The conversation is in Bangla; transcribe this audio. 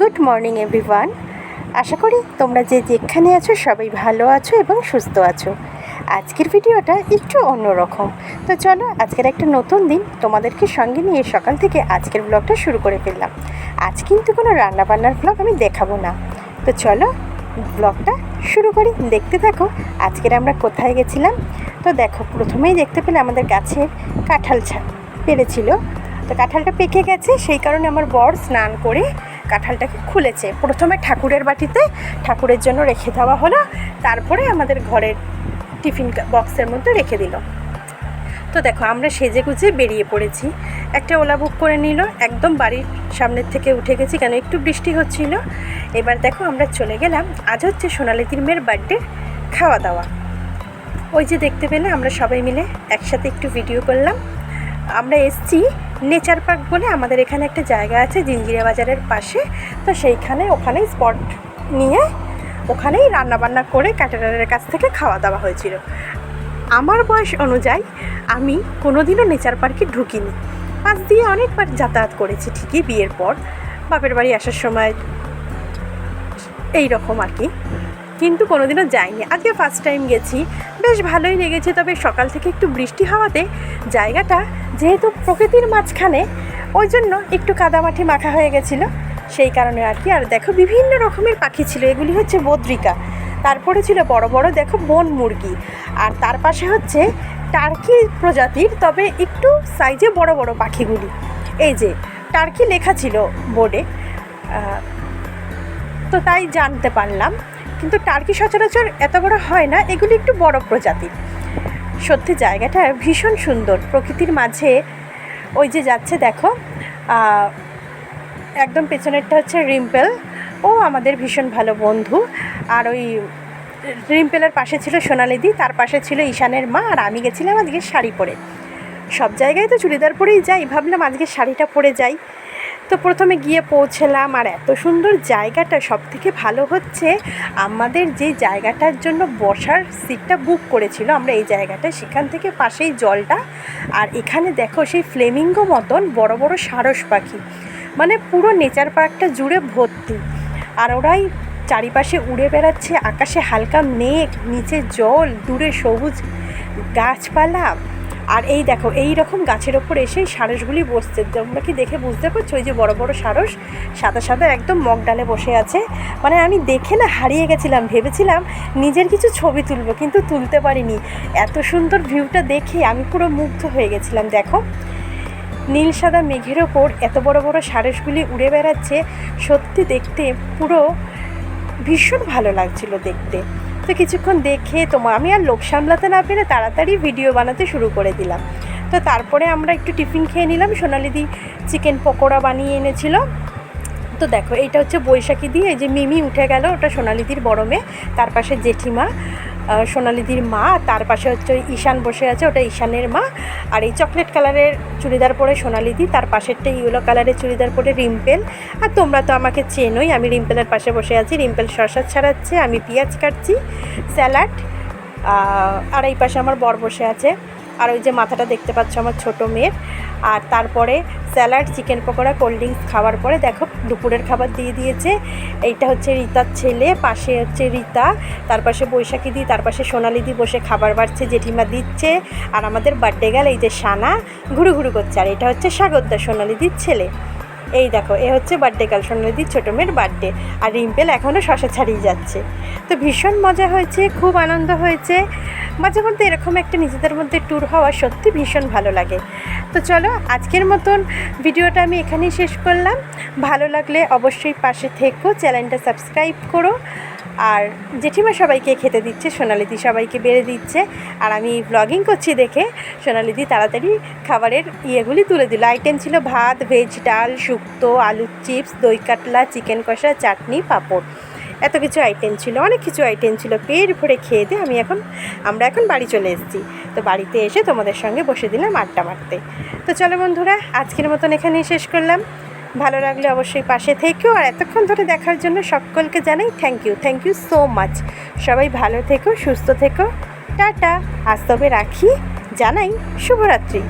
Good morning everyone. আশা করি তোমরা যে যেখানে আছো সবাই ভালো আছো এবং সুস্থ আছো। আজকের ভিডিওটা একটু অন্যরকম। তো চলো আজকের একটা নতুন দিন তোমাদেরকে সঙ্গে নিয়ে সকাল থেকে আজকের ব্লগটা শুরু করে ফেললাম। আজ কিন্তু কোনো রান্নাবান্নার ব্লগ আমি দেখাবো না। তো চলো ব্লগটা শুরু করি, দেখতে থাকো। আজকের আমরা কোথায় গেছিলাম তো দেখো, প্রথমেই দেখতে পেলে আমাদের গাছের কাঁঠাল পেরেছিল। তো কাঁঠালটা পেকে গেছে, সেই কারণে আমার বর স্নান করে কাঁঠালটাকে খুলেছে। প্রথমে ঠাকুরের বাটিতে ঠাকুরের জন্য রেখে দেওয়া হলো, তারপরে আমাদের ঘরের টিফিন বক্সের মধ্যে রেখে দিল। তো দেখো আমরা সেজে গুজে বেরিয়ে পড়েছি। একটা ওলা বুক করে নিল, একদম বাড়ির সামনের থেকে উঠে গেছি, কেন একটু বৃষ্টি হচ্ছিল। এবার দেখো আমরা চলে গেলাম, আজ হচ্ছে সোনালিদির মেয়ের বার্থডে খাওয়া দাওয়া। ওই যে দেখতে পেলে আমরা সবাই মিলে একসাথে একটু ভিডিও করলাম। আমরা এসছি নেচার পার্ক বলে, আমাদের এখানে একটা জায়গা আছে জিঞ্জিরা বাজারের পাশে। তো ওখানেই স্পট নিয়ে ওখানেই রান্নাবান্না করে ক্যাটারারের কাছ থেকে খাওয়া দাওয়া হয়েছিল। আমার বয়স অনুযায়ী আমি কোনোদিনও নেচার পার্কে ঢুকিনি, পাশ দিয়ে অনেকবার যাতায়াত করেছি ঠিকই বিয়ের পর, বাপের বাড়ি আসার সময় এই রকম আর কি, কিন্তু কোনোদিনও যাইনি। আজকে ফার্স্ট টাইম গেছি, বেশ ভালোই লেগেছে। তবে সকাল থেকে একটু বৃষ্টি হওয়াতে জায়গাটা যেহেতু প্রকৃতির মাঝখানে, ওই জন্য একটু কাদামাটি মাখা হয়ে গেছিলো, সেই কারণে আর কি। আর দেখো বিভিন্ন রকমের পাখি ছিল, এগুলি হচ্ছে বদ্রিকা। তারপরে ছিল বড় বড় দেখো বন মুরগি, আর তার পাশে হচ্ছে টার্কি প্রজাতির, তবে একটু সাইজে বড় বড় পাখিগুলি। এই যে টার্কি লেখা ছিল বোর্ডে, তো তাই জানতে পারলাম। কিন্তু টার্কি সচরাচর এত বড় হয় না, এগুলি একটু বড় প্রজাতির। সত্যি জায়গাটা ভীষণ সুন্দর, প্রকৃতির মাঝে। ওই যে যাচ্ছে দেখো, একদম পেছনেরটা হচ্ছে রিম্পেল, ও আমাদের ভীষণ ভালো বন্ধু। আর ওই রিম্পেলের পাশে ছিল সোনালিদি, তার পাশে ছিল ঈশানের মা, আর আমি গেছিলাম আজকে শাড়ি পরে। সব জায়গায় তো চুড়িদার পরেই যাই, ভাবলাম আজকে শাড়িটা পরে যাই। তো প্রথমে গিয়ে পৌঁছলাম, আর এত সুন্দর জায়গাটা। সব থেকে ভালো হচ্ছে আমাদের যে জায়গাটার জন্য বসার সিটটা বুক করেছিল আমরা, এই জায়গাটা, সেখান থেকে পাশেই জলটা। আর এখানে দেখো সেই ফ্লেমিঙ্গো মতন বড় বড় সারস পাখি, মানে পুরো নেচার পার্কটা জুড়ে ভর্তি। আর ওরাই চারিপাশে উড়ে বেড়াচ্ছে, আকাশে হালকা মেঘ, নিচে জল, দূরে সবুজ গাছপালা। আর এই দেখো এই রকম গাছের ওপর এসে সারসগুলি বসছে, তোমরা কি দেখে বুঝতে পারছো? ওই যে বড় বড় সারস সাদা সাদা একদম মগডালে বসে আছে। মানে আমি দেখে না হারিয়ে গেছিলাম, ভেবেছিলাম নিজের কিছু ছবি তুলবো, কিন্তু তুলতে পারিনি। এত সুন্দর ভিউটা দেখে আমি পুরো মুগ্ধ হয়ে গেছিলাম। দেখো নীল সাদা মেঘের ওপর এত বড় বড় সারসগুলি উড়ে বেড়াচ্ছে, সত্যি দেখতে পুরো ভীষণ ভালো লাগছিল দেখতে। তো কিছুক্ষণ দেখে আমি আর লোক সামলাতে না পেরে তাড়াতাড়ি ভিডিও বানাতে শুরু করে দিলাম। তো তারপরে আমরা একটু টিফিন খেয়ে নিলাম। সোনালিদি চিকেন পকোড়া বানিয়ে এনেছিল। তো দেখো এইটা হচ্ছে বৈশাখী দিয়ে, এই যে মিমি উঠে গেল, ওটা সোনালিদির বড় মেয়ে, তার পাশে জেঠিমা সোনালিদির মা, তার পাশে হচ্ছে ঈশান বসে আছে, ওটা ঈশানের মা। আর এই চকলেট কালারের চুড়িদার পরে সোনালিদি, তার পাশেরটা ইয়েলো কালারের চুড়িদার পরে রিম্পেল। আর তোমরা তো আমাকে চেনোই, আমি রিম্পেলের পাশে বসে আছি। রিম্পেল শসা ছাড়াচ্ছে, আমি পেঁয়াজ কাটছি, স্যালাড। আর এই পাশে আমার বর বসে আছে, আর ওই যে মাথাটা দেখতে পাচ্ছ আমার ছোটো মেয়ের। আর তারপরে salad, chicken pakora, cold drinks খাওয়ার পরে দেখো দুপুরের খাবার দিয়ে দিয়েছে। এইটা হচ্ছে রীতার ছেলে, পাশে হচ্ছে রীতা, তার পাশে বৈশাখী দি, তার পাশে সোনালিদি বসে খাবার বাড়ছে, জেঠিমা দিচ্ছে। আর আমাদের বার্থডে গার্ল এই যে সানা ঘুরু ঘুরু করছে, আর এটা হচ্ছে সাগরদা সোনালিদির ছেলে। এই দেখো এ হচ্ছে বার্থডে গার্ল, সোনালিদির ছোটো মেয়ের বার্থডে। আর রিম্পেল এখনও শশা ছাড়িয়ে যাচ্ছে। তো ভীষণ মজা হয়েছে, খুব আনন্দ হয়েছে। মাঝে মধ্যে এরকম একটা নিজেদের মধ্যে ট্যুর হওয়া সত্যি ভীষণ ভালো লাগে। তো চলো আজকের মতন ভিডিওটা আমি এখানেই শেষ করলাম। ভালো লাগলে অবশ্যই পাশে থেকো, চ্যানেলটা সাবস্ক্রাইব করো। আর জেঠিমা সবাইকে খেতে দিচ্ছে, সোনালিদি সবাইকে বেড়ে দিচ্ছে। আর আমি ব্লগিং করছি দেখে সোনালিদি তাড়াতাড়ি খাবারের ইয়েগুলি তুলে দিল। আইটেম ছিল ভাত, ভেজ, ডাল, শুক্তো, আলুর চিপস, দই কাতলা, চিকেন কষা, চাটনি, পাঁপড়। এত কিছু আইটেম ছিল, অনেক কিছু আইটেম ছিল। পেট ভরে খেয়ে দিয়ে আমরা এখন বাড়ি চলে এসেছি। তো বাড়িতে এসে তোমাদের সঙ্গে বসে দিলাম আড্ডা মারতে। তো চলো বন্ধুরা আজকের মতন এখানেই শেষ করলাম। ভালো লাগলে অবশ্যই পাশে থেকো। আর এতক্ষণ ধরে দেখার জন্য সকলকে জানাই থ্যাংক ইউ সো মাচ। সবাই ভালো থেকো, সুস্থ থেকো, টাটা। আজ তবে রাখি, জানাই শুভরাত্রি।